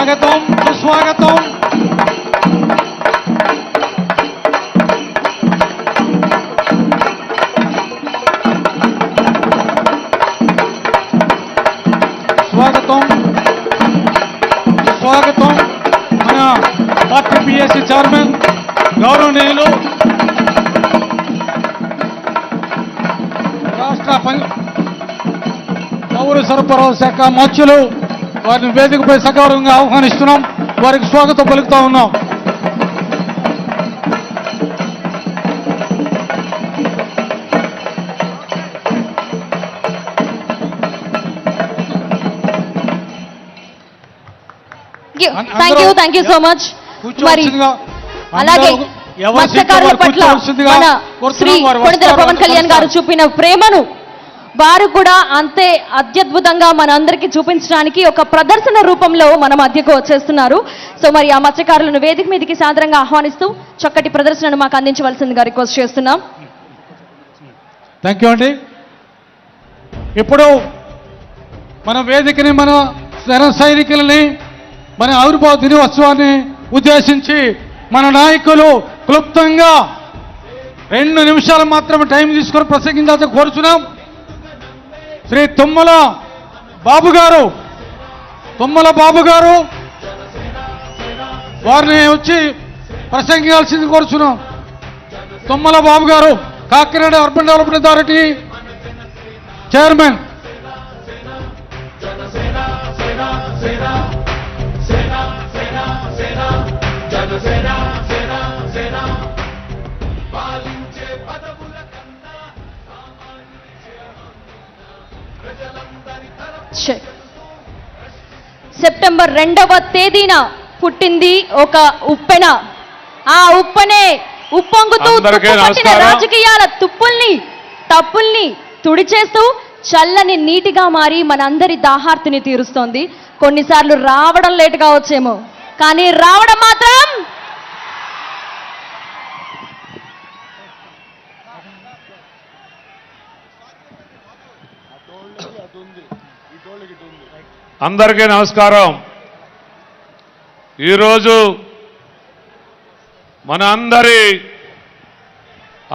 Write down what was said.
స్వాగతం సుస్వాగతం. స్వాగతం స్వాగతం మన పార్టీ పిఎస్సి చైర్మన్ గౌరవనీయులు రాష్ట్ర పౌర సరఫరాల శాఖ మంత్రులు వారిని వేదికపై సగౌరవంగా ఆహ్వానిస్తున్నాం. వారికి స్వాగతం పలుకుతా ఉన్నాం. Thank you so much. అలాగే మత్స్యకారుల పట్ల మన శ్రీ కొణిదెల పవన్ కళ్యాణ్ గారు చూపిన ప్రేమను వారు కూడా అంతే అత్యద్భుతంగా మన అందరికీ చూపించడానికి ఒక ప్రదర్శన రూపంలో మన మధ్యకు వచ్చేస్తున్నారు. సో మరి ఆ మత్స్యకారులను వేదిక మీదకి సాదరంగా ఆహ్వానిస్తూ చక్కటి ప్రదర్శనను మాకు అందించవలసిందిగా రిక్వెస్ట్ చేస్తున్నాం. థ్యాంక్ యూ అండి. ఇప్పుడు మన వేదికని మన జన సైనికులని మన ఆవిర్భావ దినోత్సవాన్ని ఉద్దేశించి మన నాయకులు క్లుప్తంగా 2 నిమిషాలు మాత్రమే టైం తీసుకొని ప్రసంగించాలని కోరుచున్నాం. శ్రీ తుమ్మల బాబు గారు వారిని వచ్చి ప్రసంగించాల్సింది కోరుచున్నాం. తుమ్మల బాబు గారు Kakinada urban development authority chairman. September 2వ తేదీన పుట్టింది ఒక ఉప్పెన. ఆ ఉప్పెనే ఉప్పొంగుతూ రాజకీయాల తప్పుల్ని తుడిచేస్తూ చల్లని నీటిగా మారి మనందరి దాహార్తిని తీరుస్తోంది. కొన్నిసార్లు రావడం లేటుగా వచ్చేమో, కానీ రావడం మాత్రం అందరికీ నమస్కారం. ఈరోజు మన అందరి